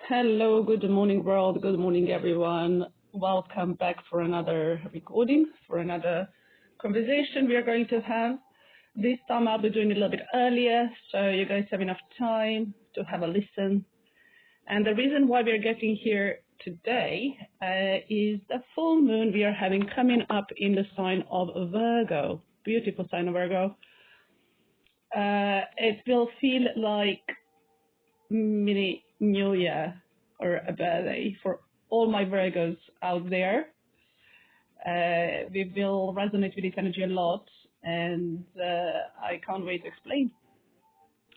Hello, good morning, world. Good morning, everyone. Welcome back for another recording, for another conversation we are going to have. This time I'll be doing it a little bit earlier, so you guys have enough time to have a listen. And the reason why we are getting here today is the full moon we are having coming up in the sign of Virgo. Beautiful sign of Virgo. It will feel like mini New Year or a birthday for all my Virgos out there. We will resonate with this energy a lot, and I can't wait to explain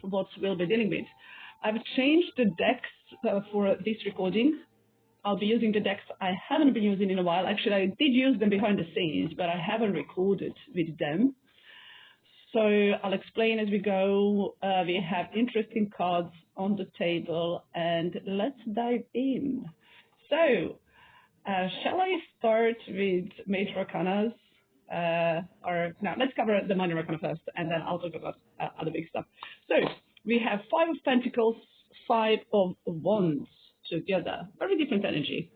what we'll be dealing with. I've changed the decks for this recording. I'll be using the decks I haven't been using in a while. Actually, I did use them behind the scenes, but I haven't recorded with them. So I'll explain as we go. We have interesting cards on the table, and let's dive in. So, shall I start with Major Arcanas? Or no, let's cover the Minor Arcana first, and then I'll talk about other big stuff. So, we have Five of Pentacles, Five of Wands together. Very different energy.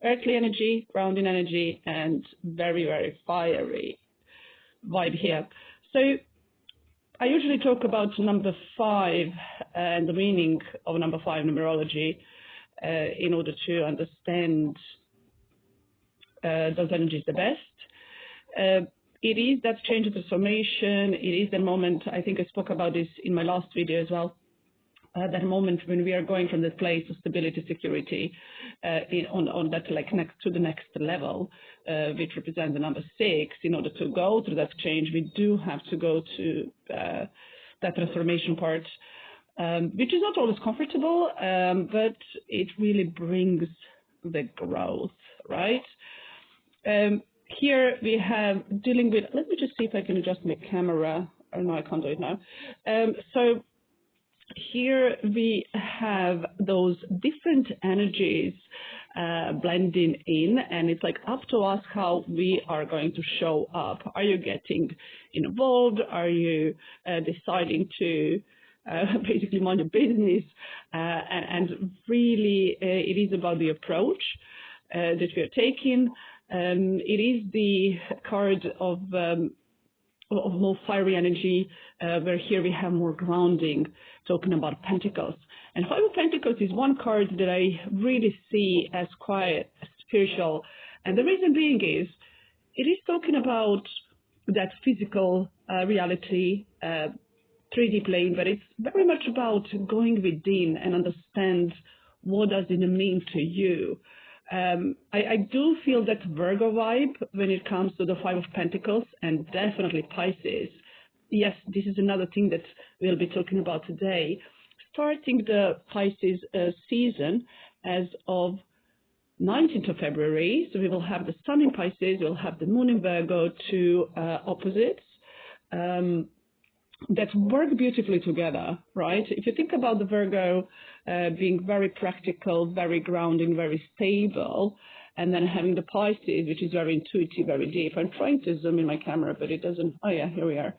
Earthly energy, grounding energy, and very, very fiery vibe here. So I usually talk about number 5 and the meaning of number 5 numerology in order to understand those energies the best. It is that change of transformation. It is the moment, I think I spoke about this in my last video as well, that moment when we are going from the place of stability, security, on that like next to the next level, which represents the number 6. In order to go through that change, we do have to go to that transformation part, which is not always comfortable, but it really brings the growth, right? Here we have dealing with, let me just see if I can adjust my camera. Oh no, I can't do it now. So here we have those different energies blending in, and it's like up to us how we are going to show up. Are you getting involved? Are you deciding to basically mind your business? And really, it is about the approach that we are taking. It is the card of more fiery energy, where here we have more grounding, talking about Pentacles. And Five of Pentacles is one card that I really see as quite spiritual. And the reason being is, it is talking about that physical reality, 3D plane, but it's very much about going within and understand what does it mean to you. I do feel that Virgo vibe when it comes to the Five of Pentacles, and definitely Pisces. Yes, this is another thing that we'll be talking about today. Starting the Pisces season as of 19th of February. So we will have the Sun in Pisces, we'll have the Moon in Virgo, two opposites that work beautifully together, right? If you think about the Virgo being very practical, very grounding, very stable, and then having the Pisces, which is very intuitive, very deep. I'm trying to zoom in my camera, but it doesn't. Oh yeah, here we are.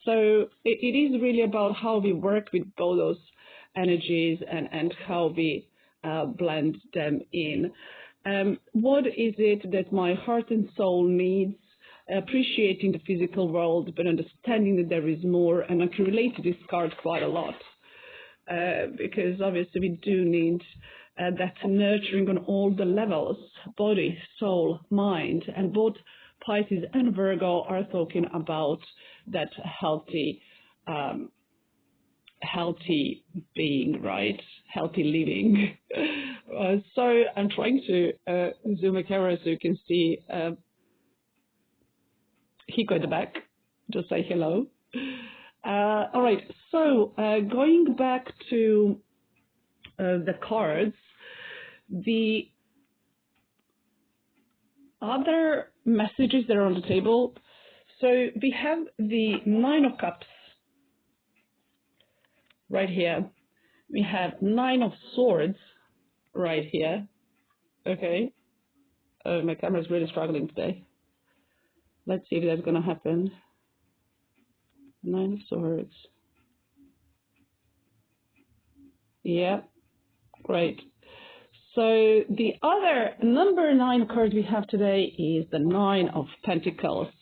So it is really about how we work with both those energies and how we blend them in. What is it that my heart and soul needs? Appreciating the physical world, but understanding that there is more, and I can relate to this card quite a lot, because obviously we do need that nurturing on all the levels, body, soul, mind, and both Pisces and Virgo are talking about that healthy being, right? Healthy living. So I'm trying to zoom a camera so you can see Hiko at the back, just say hello. All right, so going back to the cards, the other messages that are on the table. So we have the Nine of Cups right here. We have Nine of Swords right here. Okay. My camera is really struggling today. Let's see if that's going to happen. Nine of Swords. Yeah, Great. So the other number 9 card we have today is the 9 of Pentacles.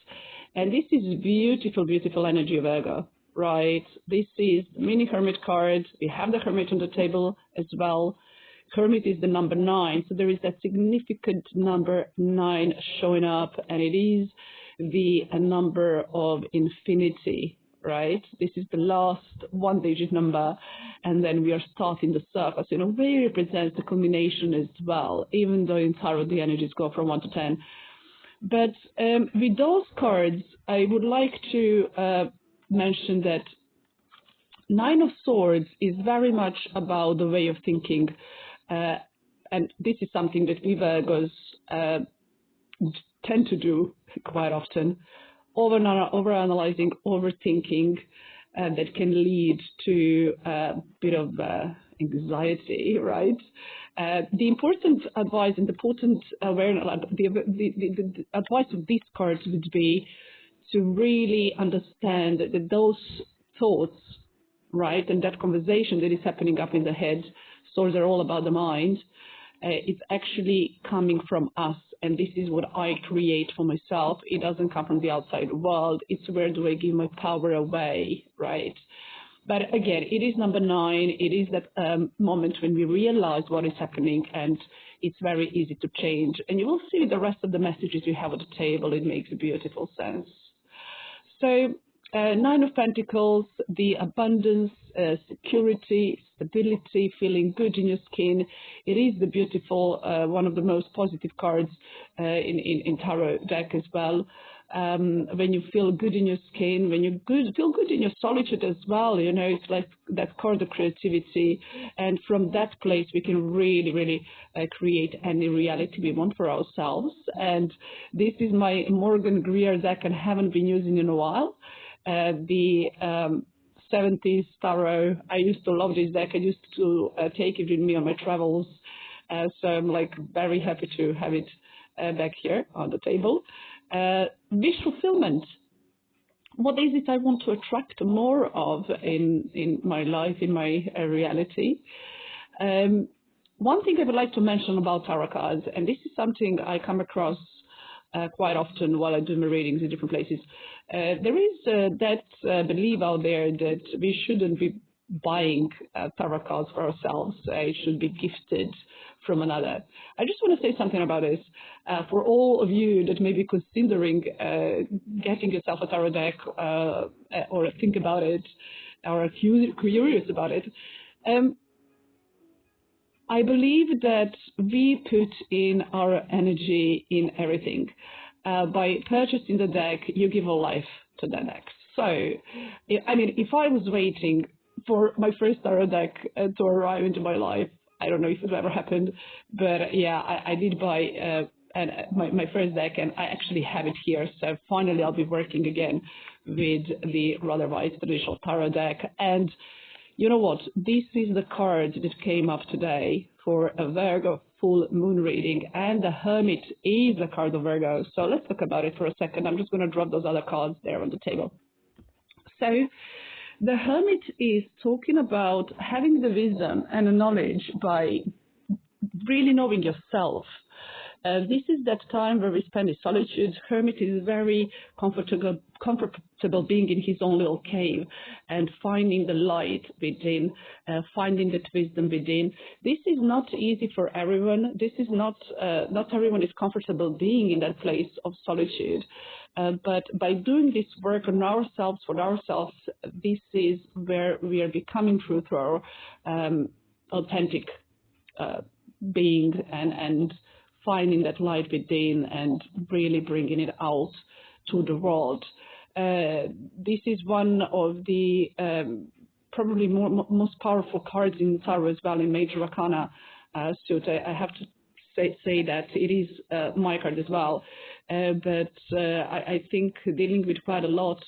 And this is beautiful, beautiful energy of Virgo, right? This is the mini Hermit card. We have the Hermit on the table as well. Hermit is the number 9. So there is that significant number 9 showing up, and it is the number of infinity, right? This is the last one-digit number, and then we are starting the circle. So, really represents the culmination as well, even though in tarot the energies go from 1 to 10. But with those cards, I would like to mention that 9 of Swords is very much about the way of thinking, and this is something that we Virgos tend to do quite often. Overanalyzing, overthinking, that can lead to a bit of anxiety, right? The important advice and the potent awareness, the advice of these cards would be to really understand that those thoughts, right, and that conversation that is happening up in the head, swords are all about the mind, it's actually coming from us. And this is what I create for myself. It doesn't come from the outside world. It's where do I give my power away, right? But again, it is number 9. It is that moment when we realize what is happening, and it's very easy to change. And you will see the rest of the messages you have at the table. It makes a beautiful sense. So 9 of Pentacles, the abundance, security, stability, feeling good in your skin. It is the beautiful, one of the most positive cards in tarot deck as well. When you feel good in your skin, when you feel good in your solitude as well, it's like that card of creativity. And from that place, we can really, really create any reality we want for ourselves. And this is my Morgan Greer deck and haven't been using in a while. The 70s tarot. I used to love this deck. I used to take it with me on my travels. So I'm very happy to have it back here on the table. Wish fulfillment. What is it I want to attract more of in my life, in my reality? One thing I would like to mention about tarot cards, and this is something I come across quite often while I do my readings in different places. There is that belief out there that we shouldn't be buying tarot cards for ourselves. It should be gifted from another. I just want to say something about this. For all of you that may be considering getting yourself a tarot deck or think about it or are curious about it, I believe that we put in our energy in everything. By purchasing the deck, you give a life to the deck. So, if I was waiting for my first tarot deck to arrive into my life, I don't know if it ever happened, but yeah, I did buy my first deck, and I actually have it here. So finally, I'll be working again with the rather wise traditional tarot deck. And you know what? This is the card that came up today for a Virgo full moon reading, and the Hermit is the card of Virgo. So let's talk about it for a second. I'm just going to drop those other cards there on the table. So the Hermit is talking about having the wisdom and the knowledge by really knowing yourself. This is that time where we spend in solitude. Hermit is very comfortable being in his own little cave and finding the light within, finding that wisdom within. This is not easy for everyone. This is not everyone is comfortable being in that place of solitude. But by doing this work on ourselves, for ourselves, this is where we are becoming true to our authentic being and finding that light within and really bringing it out to the world. This is one of the probably most powerful cards in tarot as well, in Major Arcana suit. I have to say that it is my card as well. But I think dealing with quite a lot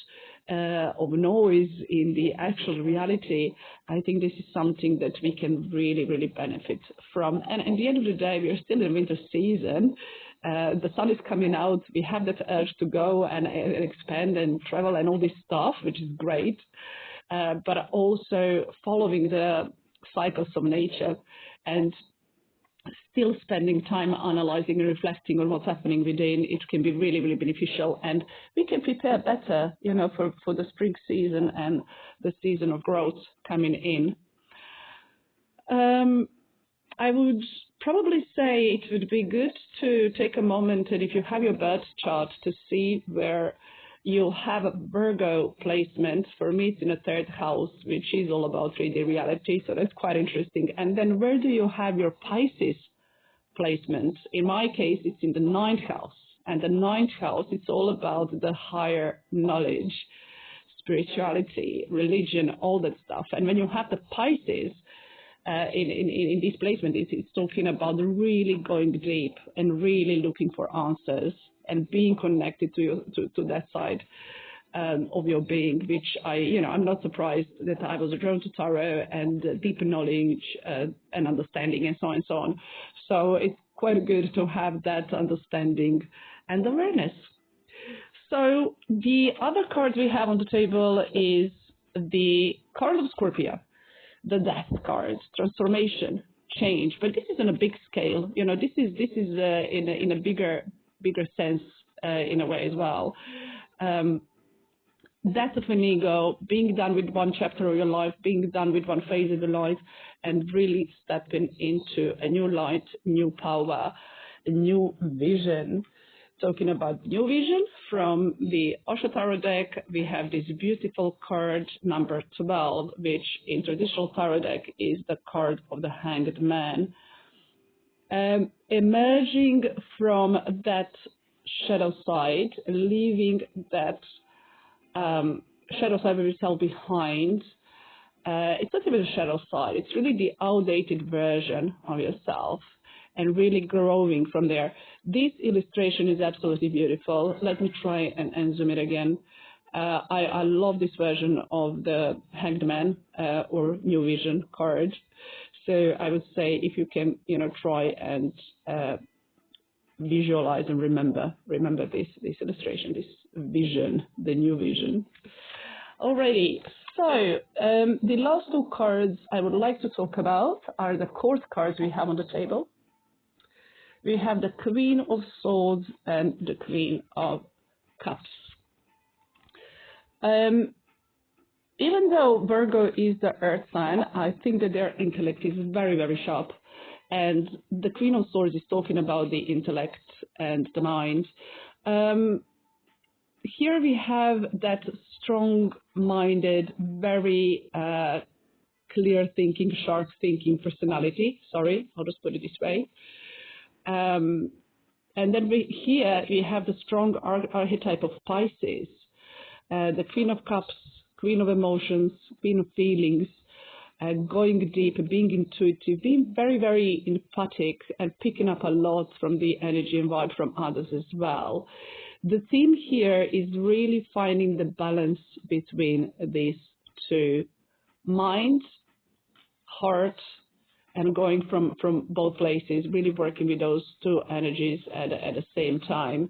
of noise in the actual reality, I think this is something that we can really, really benefit from. And at the end of the day, we are still in winter season. The sun is coming out. We have that urge to go and expand and travel and all this stuff, which is great. But also following the cycles of nature, and still spending time analyzing and reflecting on what's happening within, it can be really, really beneficial. And we can prepare better, for the spring season and the season of growth coming in. I would probably say it would be good to take a moment, and if you have your birth chart, to see where you have a Virgo placement. For me, it's in the 3rd house, which is all about 3D reality, so that's quite interesting. And then where do you have your Pisces placement? In my case, it's in the 9th house, and the 9th house, it's all about the higher knowledge, spirituality, religion, all that stuff. And when you have the Pisces in this placement, it's talking about really going deep and really looking for answers and being connected to that side of your being, which I'm not surprised that I was drawn to tarot and deeper knowledge and understanding and so on and so on. So it's quite good to have that understanding and awareness. So the other card we have on the table is the card of Scorpio, the Death card, transformation, change. But this is on a big scale. This is in a bigger sense in a way as well. Death of an ego, being done with one chapter of your life, being done with one phase of your life, and really stepping into a new light, new power, a new vision. Talking about new vision from the Osho Tarot deck, we have this beautiful card number 12, which in traditional tarot deck is the card of the Hanged Man. Emerging from that shadow side, leaving that shadow side of yourself behind. It's not even a shadow side, it's really the outdated version of yourself, and really growing from there. This illustration is absolutely beautiful. Let me try and zoom it again. I love this version of the Hanged Man or New Vision card. So I would say if you can, try and visualize and remember this illustration, this vision, the new vision. Alrighty, so the last 2 cards I would like to talk about are the court cards we have on the table. We have the Queen of Swords and the Queen of Cups. Even though Virgo is the earth sign, I think that their intellect is very, very sharp. And the Queen of Swords is talking about the intellect and the mind. Here we have that strong-minded, very clear thinking, sharp thinking personality. Sorry, I'll just put it this way. And then here we have the strong archetype of Pisces, the Queen of Cups, Queen of Emotions, Queen of Feelings, going deep, being intuitive, being very, very empathic, and picking up a lot from the energy and vibe from others as well. The theme here is really finding the balance between these two, mind, heart, and going from both places, really working with those two energies at the same time.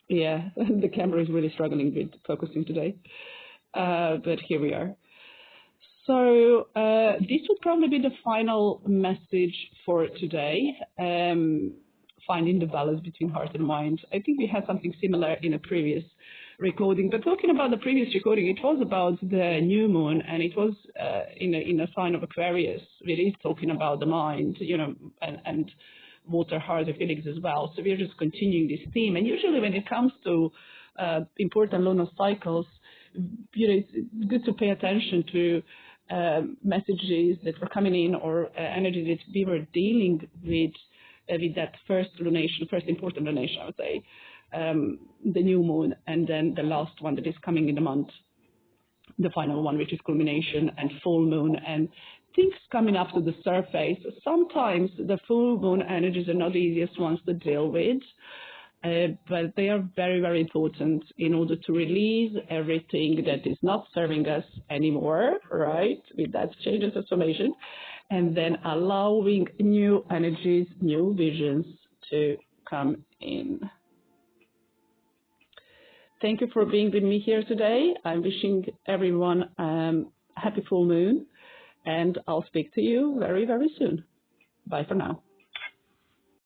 Yeah, the camera is really struggling with focusing today, but here we are. So this would probably be the final message for today, finding the balance between heart and mind. I think we had something similar in a previous recording, but talking about the previous recording, it was about the new moon, and it was in a sign of Aquarius, really talking about the mind, and water, heart, and feelings as well. So we're just continuing this theme. And usually when it comes to important lunar cycles, it's good to pay attention to messages that were coming in, or energy that we were dealing with that first lunation, first important lunation, I would say, the new moon, and then the last one that is coming in the month, the final one, which is culmination and full moon, and things coming up to the surface. Sometimes the full moon energies are not the easiest ones to deal with, but they are very, very important in order to release everything that is not serving us anymore, right, with that change and transformation, and then allowing new energies, new visions to come in. Thank you for being with me here today. I'm wishing everyone happy full moon. and I'll speak to you very, very soon. Bye for now.